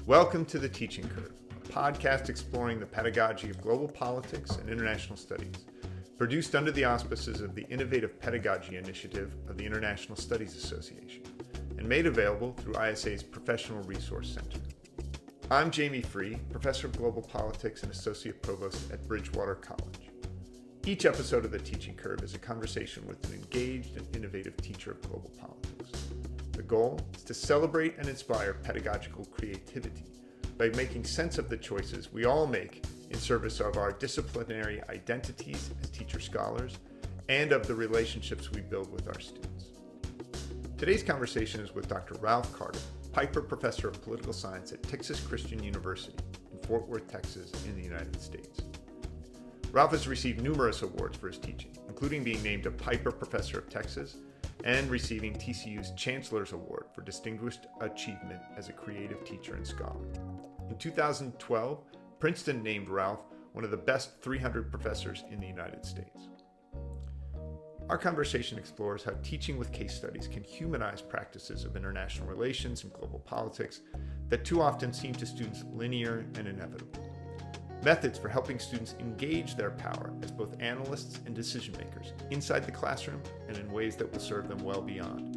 Welcome to The Teaching Curve, a podcast exploring the pedagogy of global politics and international studies, produced under the auspices of the Innovative Pedagogy Initiative of the International Studies Association, and made available through ISA's Professional Resource Center. I'm Jamie Free, Professor of Global Politics and Associate Provost at Bridgewater College. Each episode of The Teaching Curve is a conversation with an engaged and innovative teacher of global politics. The goal is to celebrate and inspire pedagogical creativity by making sense of the choices we all make in service of our disciplinary identities as teacher scholars and of the relationships we build with our students. Today's conversation is with Dr. Ralph Carter, Piper Professor of Political Science at Texas Christian University in Fort Worth, Texas, in the United States. Ralph has received numerous awards for his teaching, including being named a Piper Professor of Texas and receiving TCU's Chancellor's Award for Distinguished Achievement as a Creative Teacher and Scholar. In 2012, Princeton named Ralph one of the best 300 professors in the United States. Our conversation explores how teaching with case studies can humanize practices of international relations and global politics that too often seem to students linear and inevitable. Methods for helping students engage their power as both analysts and decision makers inside the classroom and in ways that will serve them well beyond.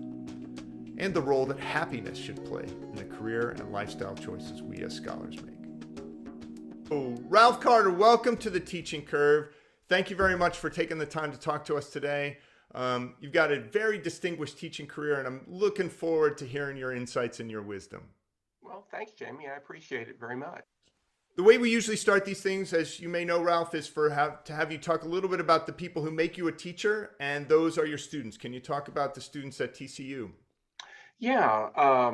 And the role that happiness should play in the career and lifestyle choices we as scholars make. Oh, Ralph Carter, welcome to The Teaching Curve. Thank you very much for taking the time to talk to us today. You've got a very distinguished teaching career, and I'm looking forward to hearing your insights and your wisdom. Well, thanks, Jamie. I appreciate it very much. The way we usually start these things, as you may know, Ralph, is to have you talk a little bit about the people who make you a teacher, and those are your students. Can you talk about the students at TCU? Yeah,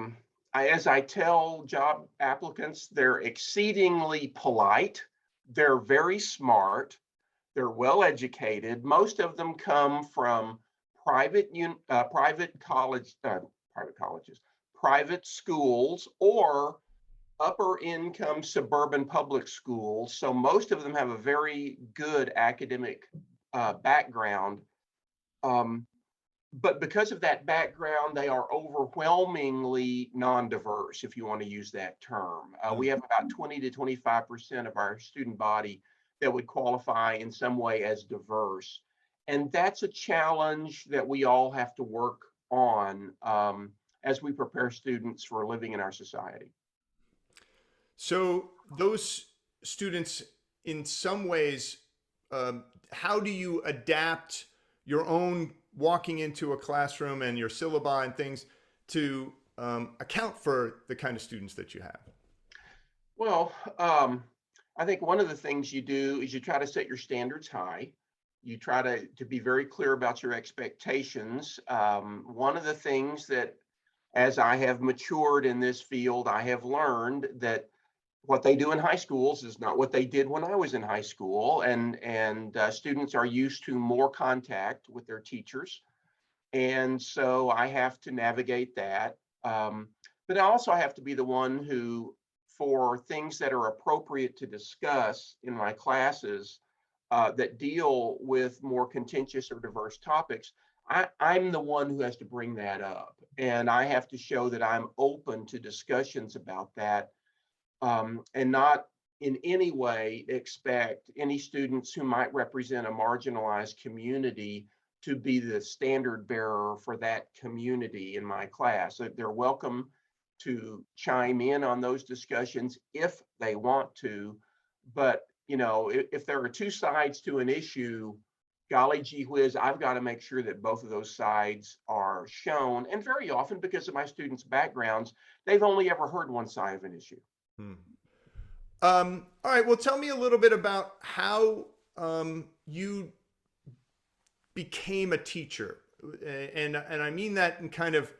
as I tell job applicants, they're exceedingly polite. They're very smart. They're well educated. Most of them come from private colleges, private schools, or upper income suburban public schools. So most of them have a very good academic background. But because of that background, they are overwhelmingly non-diverse, if you want to use that term. We have about 20 to 25% of our student body that would qualify in some way as diverse. And that's a challenge that we all have to work on as we prepare students for living in our society. So those students, in some ways, how do you adapt your own walking into a classroom and your syllabi and things to account for the kind of students that you have? Well, I think one of the things you do is you try to set your standards high. You try to be very clear about your expectations. One of the things that, as I have matured in this field, I have learned that what they do in high schools is not what they did when I was in high school, and students are used to more contact with their teachers, and so I have to navigate that. But I also have to be the one who, for things that are appropriate to discuss in my classes that deal with more contentious or diverse topics, I'm the one who has to bring that up, and I have to show that I'm open to discussions about that. And not in any way expect any students who might represent a marginalized community to be the standard bearer for that community in my class. So they're welcome to chime in on those discussions if they want to. But, you know, if there are two sides to an issue, golly gee whiz, I've got to make sure that both of those sides are shown. And very often, because of my students' backgrounds, they've only ever heard one side of an issue. All right. Well, tell me a little bit about how you became a teacher, and I mean that in kind of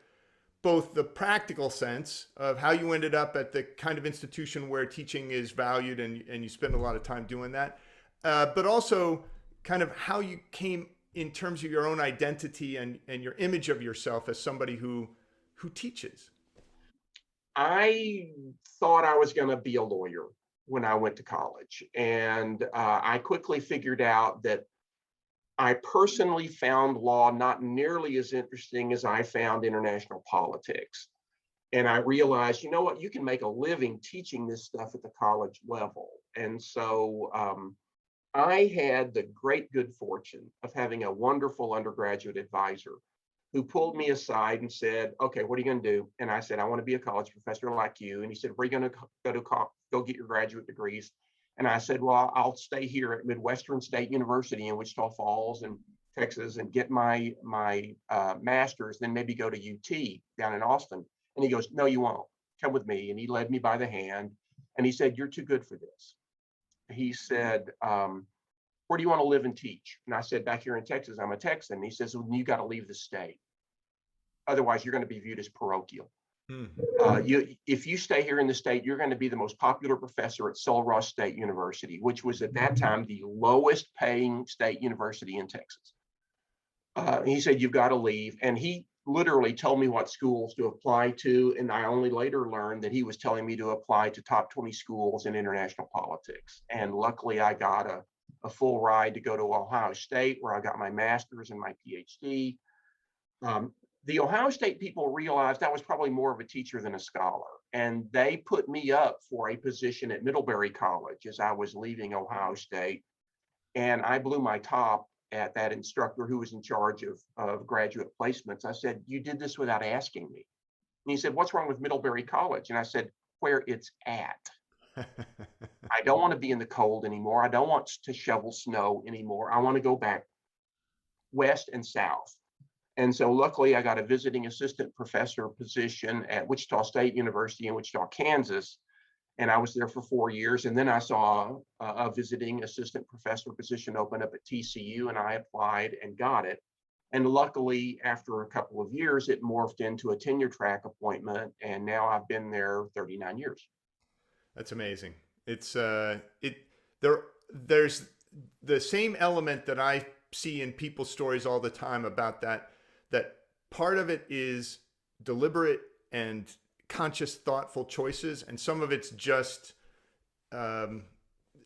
both the practical sense of how you ended up at the kind of institution where teaching is valued and you spend a lot of time doing that, but also kind of how you came in terms of your own identity and your image of yourself as somebody who teaches. I thought I was going to be a lawyer when I went to college. And I quickly figured out that I personally found law not nearly as interesting as I found international politics. And I realized, you know what, you can make a living teaching this stuff at the college level. And so I had the great good fortune of having a wonderful undergraduate advisor who pulled me aside and said, okay, what are you going to do? And I said, I want to be a college professor like you. And he said, where are you going to go get your graduate degrees? And I said, well, I'll stay here at Midwestern State University in Wichita Falls and Texas and get my master's, then maybe go to UT down in Austin. And he goes, no, you won't. Come with me. And he led me by the hand. And he said, you're too good for this. He said, where do you want to live and teach? And I said, back here in Texas, I'm a Texan. And he says, well, you got to leave the state. Otherwise, you're going to be viewed as parochial. If you stay here in the state, you're going to be the most popular professor at Sul Ross State University, which was at that time the lowest paying state university in Texas. He said, you've got to leave. And he literally told me what schools to apply to. And I only later learned that he was telling me to apply to top 20 schools in international politics. And luckily, I got a full ride to go to Ohio State, where I got my master's and my PhD. The Ohio State people realized I was probably more of a teacher than a scholar. And they put me up for a position at Middlebury College as I was leaving Ohio State. And I blew my top at that instructor who was in charge of graduate placements. I said, you did this without asking me. And he said, what's wrong with Middlebury College? And I said, where it's at. I don't want to be in the cold anymore. I don't want to shovel snow anymore. I want to go back west and south. And so luckily, I got a visiting assistant professor position at Wichita State University in Wichita, Kansas. And I was there for 4 years. And then I saw a visiting assistant professor position open up at TCU, and I applied and got it. And luckily, after a couple of years, it morphed into a tenure track appointment. And now I've been there 39 years. That's amazing. It's there's the same element that I see in people's stories all the time about that part of it is deliberate and conscious, thoughtful choices, and some of it's just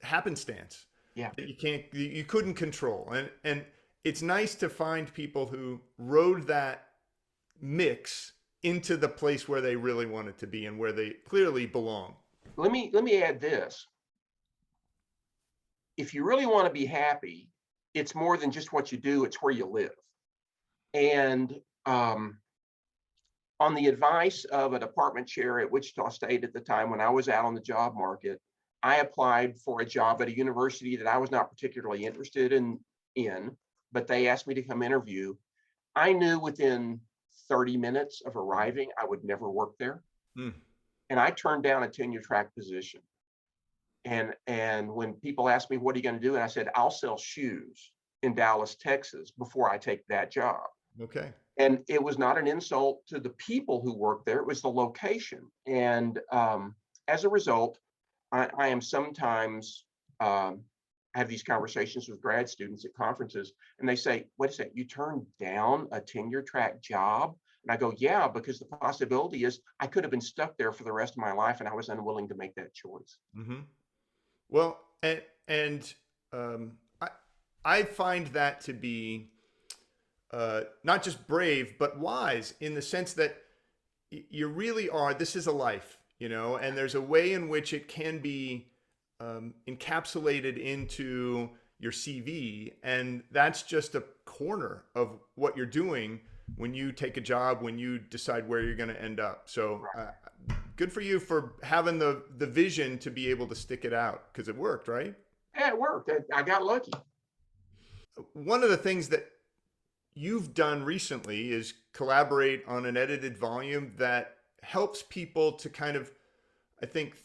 happenstance. Yeah, that you couldn't control, and it's nice to find people who rode that mix into the place where they really wanted to be and where they clearly belong. Let me add this. If you really want to be happy, it's more than just what you do, it's where you live. And on the advice of a department chair at Wichita State at the time, when I was out on the job market, I applied for a job at a university that I was not particularly interested in, but they asked me to come interview. I knew within 30 minutes of arriving, I would never work there. And I turned down a tenure track position. And when people asked me, what are you going to do? And I said, I'll sell shoes in Dallas, Texas before I take that job. Okay. And it was not an insult to the people who worked there. It was the location. And as a result, I am sometimes have these conversations with grad students at conferences, and they say, wait a second, you turned down a tenure track job? And I go, yeah, because the possibility is I could have been stuck there for the rest of my life, and I was unwilling to make that choice. Mm-hmm. Well, and I find that to be not just brave, but wise, in the sense that you really are, this is a life, and there's a way in which it can be encapsulated into your CV. And that's just a corner of what you're doing when you take a job, when you decide where you're going to end up. So good for you for having the vision to be able to stick it out, because it worked, right? Yeah, it worked. I got lucky. One of the things that you've done recently is collaborate on an edited volume that helps people to kind of, I think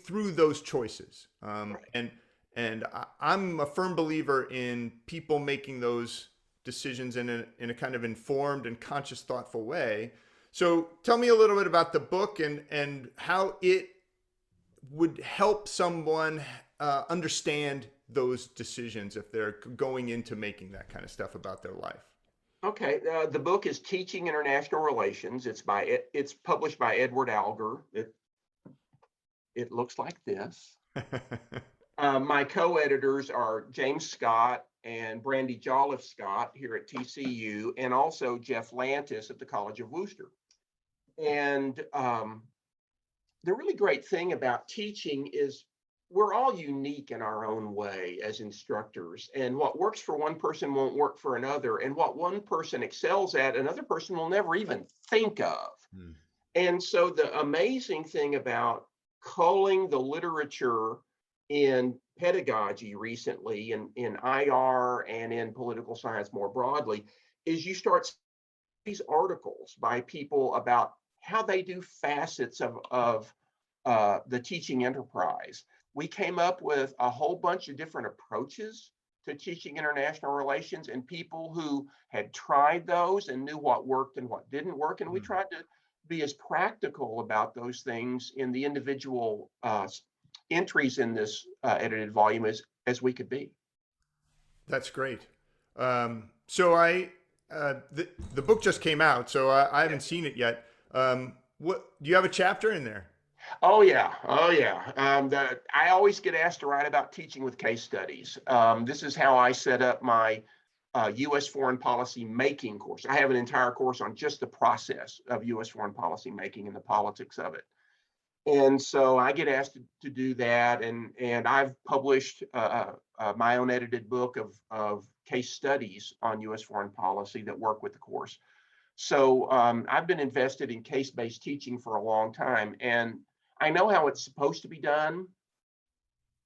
through those choices. Right. And I'm a firm believer in people making those decisions in a kind of informed and conscious, thoughtful way. So tell me a little bit about the book and how it would help someone understand those decisions if they're going into making that kind of stuff about their life. Okay, the book is Teaching International Relations. It's published by Edward Alger. It looks like this. My co-editors are James Scott and Brandy Jolliffe Scott here at TCU, and also Jeff Lantis at the College of Wooster. And the really great thing about teaching is we're all unique in our own way as instructors. And what works for one person won't work for another. And what one person excels at, another person will never even think of. Hmm. And so the amazing thing about culling the literature in pedagogy recently, in IR and in political science more broadly, is you start these articles by people about how they do facets of the teaching enterprise. We came up with a whole bunch of different approaches to teaching international relations, and people who had tried those and knew what worked and what didn't work. And we Hmm. tried to be as practical about those things in the individual entries in this edited volume as we could be. That's great. So the book just came out, so I haven't seen it yet. What do you have a chapter in there? Oh yeah, oh yeah. I always get asked to write about teaching with case studies. This is how I set up my U.S. foreign policy making course. I have an entire course on just the process of U.S. foreign policy making and the politics of it. And so I get asked to do that, and I've published my own edited book of case studies on U.S. foreign policy that work with the course. So I've been invested in case-based teaching for a long time, and I know how it's supposed to be done.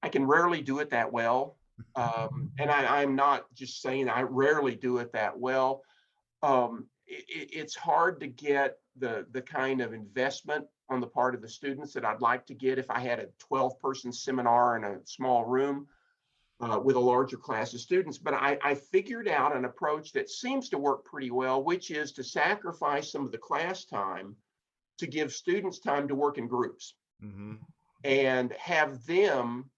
I can rarely do it that well. And I'm not just saying I rarely do it that well. It's hard to get the kind of investment on the part of the students that I'd like to get if I had a 12-person seminar in a small room with a larger class of students. But I figured out an approach that seems to work pretty well, which is to sacrifice some of the class time to give students time to work in groups Mm-hmm. and have them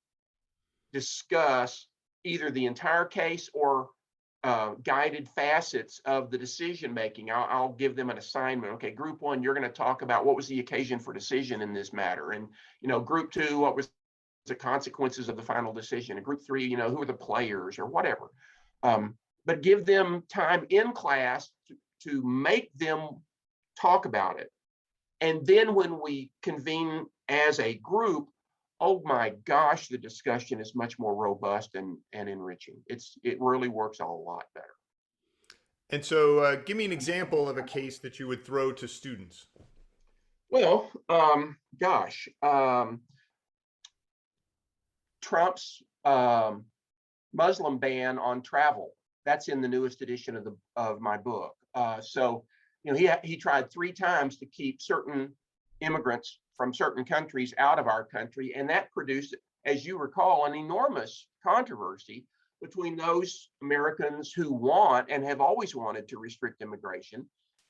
discuss either the entire case or guided facets of the decision making. I'll give them an assignment. Okay, group one, you're going to talk about what was the occasion for decision in this matter, and group two, what was the consequences of the final decision, and group three, who are the players or whatever. But give them time in class to make them talk about it, and then when we convene as a group, oh my gosh, the discussion is much more robust and enriching. It really works a lot better. And so, give me an example of a case that you would throw to students. Well, gosh, Trump's Muslim ban on travel. That's in the newest edition of my book. So, he tried 3 times to keep certain immigrants from certain countries out of our country, and that produced, as you recall, an enormous controversy between those Americans who want and have always wanted to restrict immigration,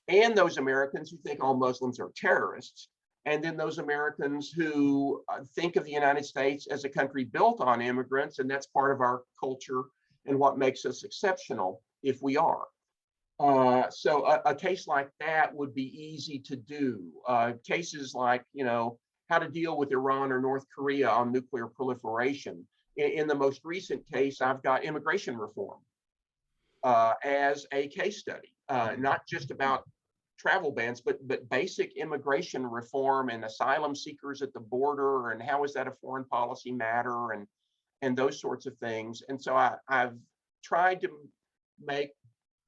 and those Americans who think all Muslims are terrorists, and then those Americans who think of the United States as a country built on immigrants, and that's part of our culture and what makes us exceptional if we are. So a case like that would be easy to do. Cases like, how to deal with Iran or North Korea on nuclear proliferation. In the most recent case, I've got immigration reform as a case study, not just about travel bans, but basic immigration reform and asylum seekers at the border, and how is that a foreign policy matter, and those sorts of things. And so I've tried to make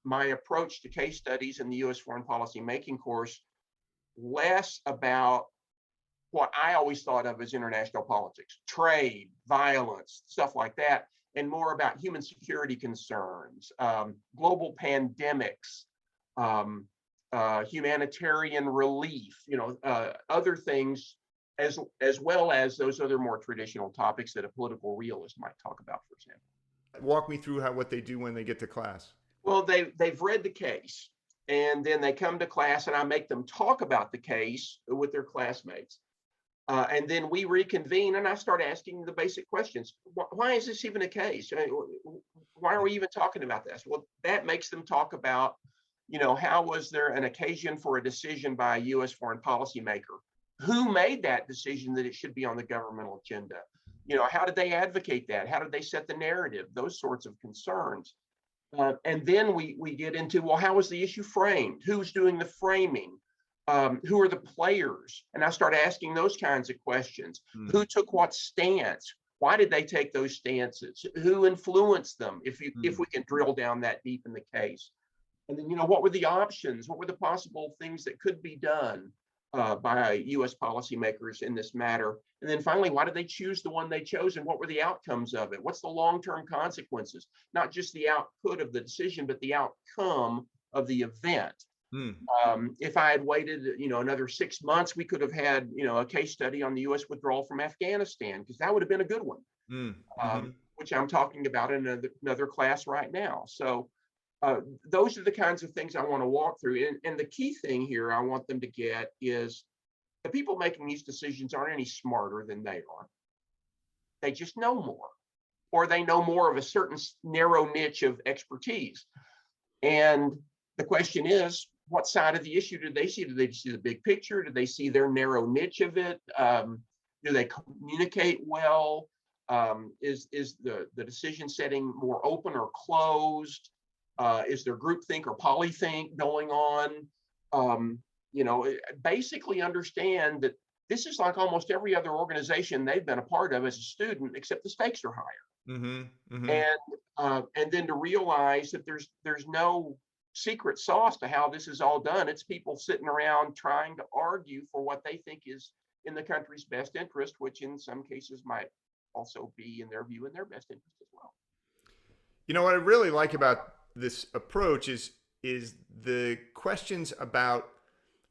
my approach to case studies in the U.S. foreign policy making course less about what I always thought of as international politics, trade, violence, stuff like that, and more about human security concerns, global pandemics, humanitarian relief, other things, as well as those other more traditional topics that a political realist might talk about, for example. Walk me through what they do when they get to class. Well, they've read the case, and then they come to class, and I make them talk about the case with their classmates. And then we reconvene, and I start asking the basic questions. Why is this even a case? Why are we even talking about this? Well, that makes them talk about, how was there an occasion for a decision by a U.S. foreign policy maker? Who made that decision that it should be on the governmental agenda? How did they advocate that? How did they set the narrative? Those sorts of concerns. And then we get into, well, how was the issue framed? Who's doing the framing? Who are the players? And I start asking those kinds of questions. Who took what stance? Why did they take those stances? Who influenced them? If we can drill down that deep in the case. And then, what were the options? What were the possible things that could be done by U.S. policymakers in this matter? And then finally, why did they choose the one they chose, and what were the outcomes of it? What's the long-term consequences? Not just the output of the decision, but the outcome of the event. If I had waited, another 6 months, we could have had, a case study on the U.S. withdrawal from Afghanistan, because that would have been a good one, which I'm talking about in another class right now. So those are the kinds of things I want to walk through. And the key thing here I want them to get is the people making these decisions aren't any smarter than they are. They just know more, or they know more of a certain narrow niche of expertise. And the question is, what side of the issue did they see? Did they see the big picture? Did they see their narrow niche of it? Do they communicate well? Is the decision setting more open or closed? Is there groupthink or polythink going on? Basically understand that this is like almost every other organization they've been a part of as a student, except the stakes are higher. And then to realize that there's no secret sauce to how this is all done. It's people sitting around trying to argue for what they think is in the country's best interest, which in some cases might also be, in their view, in their best interest as well. What I really like about this approach is the questions about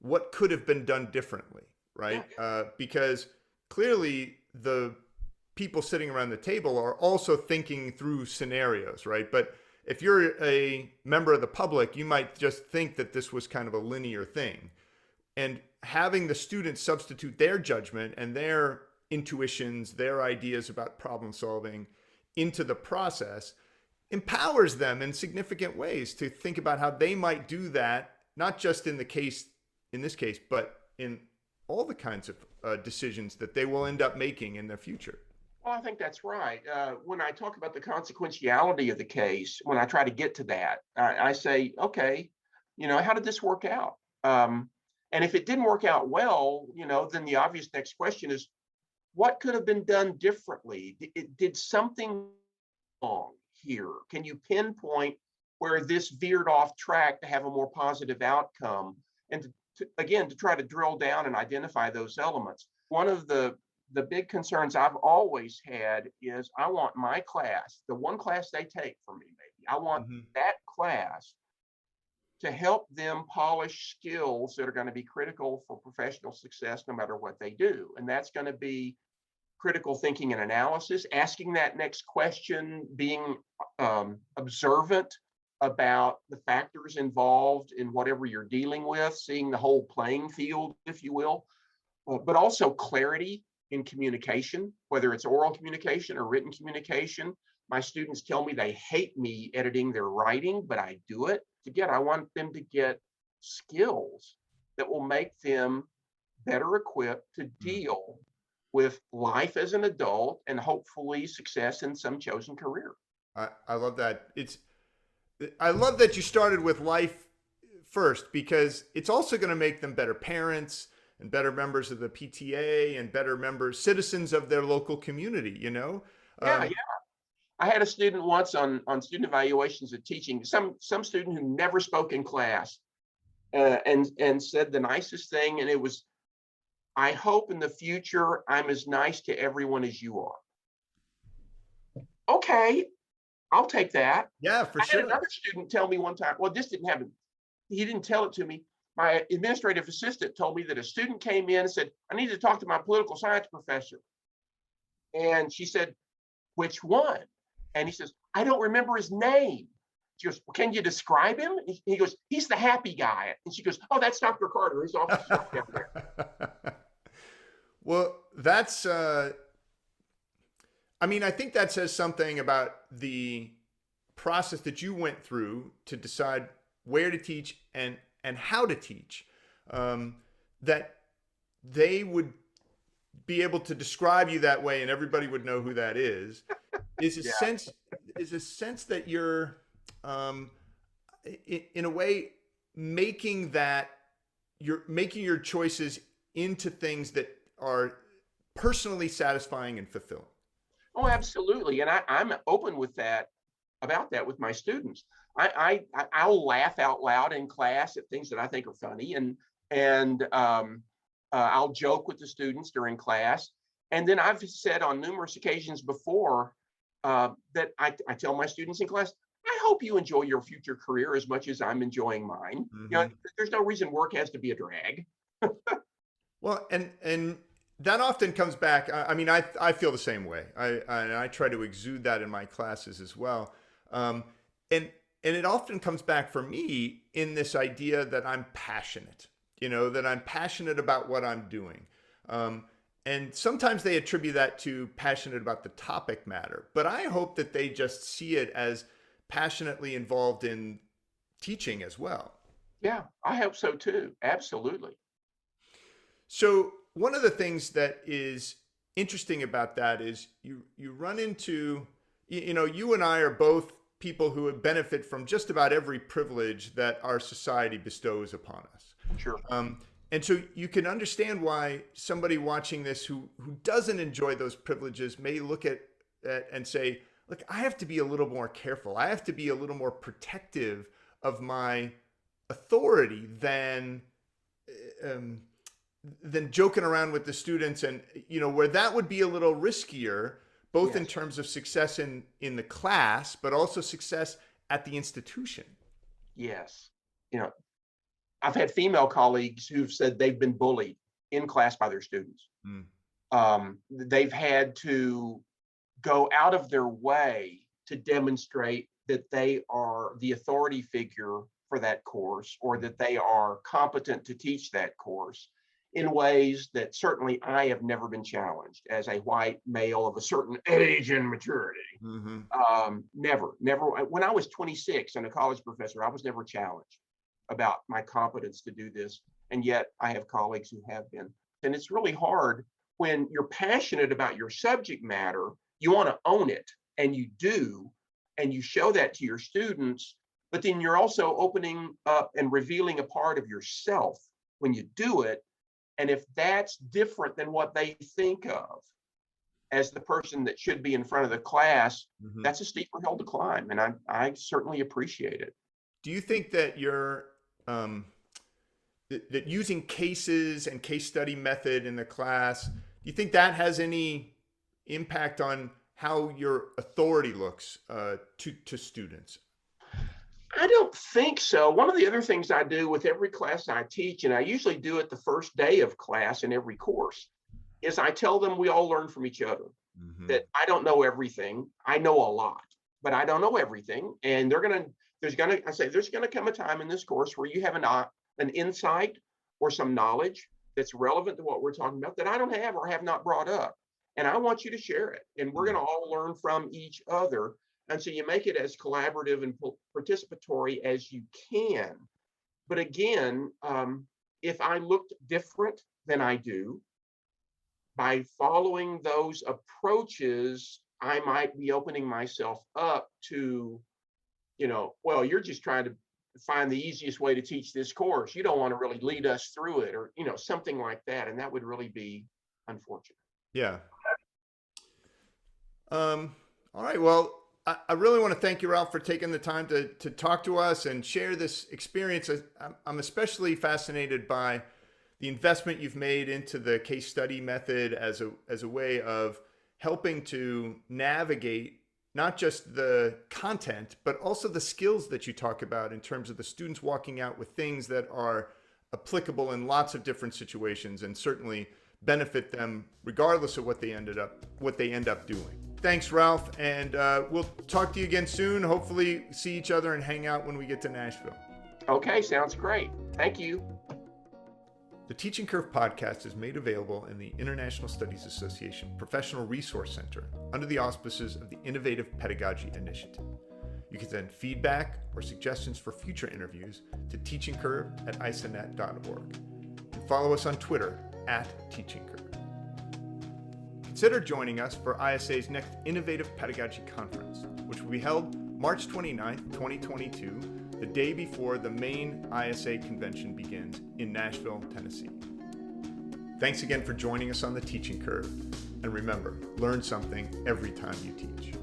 what could have been done differently, right? Because clearly the people sitting around the table are also thinking through scenarios, right? But if you're a member of the public, you might just think that this was kind of a linear thing. And having the students substitute their judgment and their intuitions, their ideas about problem solving into the process empowers them in significant ways to think about how they might do that, not just in this case, but in all the kinds of decisions that they will end up making in their future. Well, I think that's right. When I talk about the consequentiality of the case, when I try to get to that, I say, okay, how did this work out? And if it didn't work out well, then the obvious next question is, what could have been done differently? Did something wrong here? Can you pinpoint where this veered off track to have a more positive outcome? And to try to drill down and identify those elements. One of the big concerns I've always had is I want my class, the one class they take from me, maybe, I want that class to help them polish skills that are going to be critical for professional success no matter what they do. And that's going to be critical thinking and analysis, asking that next question, being observant about the factors involved in whatever you're dealing with, seeing the whole playing field, if you will, but also clarity in communication, whether it's oral communication or written communication. My students tell me they hate me editing their writing, but I do it. Again, I want them to get skills that will make them better equipped to deal with life as an adult and hopefully success in some chosen career. I love that. I love that you started with life first, because it's also going to make them better parents and better members of the PTA and better citizens of their local community, Yeah. I had a student once on student evaluations of teaching, some student who never spoke in class, and said the nicest thing, and it was, I hope in the future I'm as nice to everyone as you are. Okay, I'll take that. Yeah, for sure. I had another student tell me one time, well, this didn't happen. He didn't tell it to me. My administrative assistant told me that a student came in and said, I need to talk to my political science professor. And she said, which one? And he says, I don't remember his name. She goes, well, can you describe him? And he goes, he's the happy guy. And she goes, oh, that's Dr. Carter. His office is right down there. Well, that's, I think that says something about the process that you went through to decide where to teach and how to teach, that they would be able to describe you that way and everybody would know who that is a sense that you're, in a way, making that you're making your choices into things that are personally satisfying and fulfilling. Oh, absolutely. And I'm open with that, about that with my students. I'll laugh out loud in class at things that I think are funny, and I'll joke with the students during class. And then I've said on numerous occasions before that I tell my students in class, I hope you enjoy your future career as much as I'm enjoying mine. Mm-hmm. There's no reason work has to be a drag. Well, and that often comes back. I mean, I feel the same way. I try to exude that in my classes as well. And it often comes back for me in this idea that I'm passionate. That I'm passionate about what I'm doing. And sometimes they attribute that to passionate about the topic matter. But I hope that they just see it as passionately involved in teaching as well. Yeah, I hope so too. Absolutely. So one of the things that is interesting about that is you run into, you and I are both people who would benefit from just about every privilege that our society bestows upon us. Sure. And so you can understand why somebody watching this who doesn't enjoy those privileges may look at and say, look, I have to be a little more careful. I have to be a little more protective of my authority than joking around with the students, and where that would be a little riskier, both Yes. in terms of success in the class, but also success at the institution. Yes. I've had female colleagues who've said they've been bullied in class by their students. They've had to go out of their way to demonstrate that they are the authority figure for that course, or that they are competent to teach that course in ways that certainly I have never been challenged as a white male of a certain age and maturity. Mm-hmm. Never. When I was 26 and a college professor, I was never challenged about my competence to do this. And yet I have colleagues who have been. And it's really hard when you're passionate about your subject matter, you want to own it, and you do, and you show that to your students, but then you're also opening up and revealing a part of yourself when you do it. And if that's different than what they think of as the person that should be in front of the class, Mm-hmm. that's a steeper hill to climb. And I certainly appreciate it. Do you think that that using cases and case study method in the class, do you think that has any impact on how your authority looks to students? I don't think so. One of the other things I do with every class I teach, and I usually do it the first day of class in every course, is I tell them we all learn from each other. Mm-hmm. That I don't know everything. I know a lot, but I don't know everything. And there's gonna come a time in this course where you have an insight or some knowledge that's relevant to what we're talking about that I don't have or have not brought up. And I want you to share it. And we're going to all learn from each other. And so you make it as collaborative and participatory as you can. But again, if I looked different than I do, by following those approaches, I might be opening myself up to, well, you're just trying to find the easiest way to teach this course. You don't want to really lead us through it, or, something like that. And that would really be unfortunate. Yeah. All right. Well, I really want to thank you, Ralph, for taking the time to talk to us and share this experience. I'm especially fascinated by the investment you've made into the case study method as a way of helping to navigate not just the content, but also the skills that you talk about in terms of the students walking out with things that are applicable in lots of different situations and certainly benefit them regardless of what they end up doing. Thanks, Ralph, and we'll talk to you again soon. Hopefully see each other and hang out when we get to Nashville. Okay, sounds great. Thank you. The Teaching Curve podcast is made available in the International Studies Association Professional Resource Center under the auspices of the Innovative Pedagogy Initiative. You can send feedback or suggestions for future interviews to teachingcurve@isanet.org and follow us on Twitter @teachingcurve. Consider joining us for ISA's next Innovative Pedagogy Conference, which will be held March 29th, 2022 the day before the main ISA convention begins in Nashville, Tennessee. Thanks again for joining us on the teaching curve. And remember, learn something every time you teach.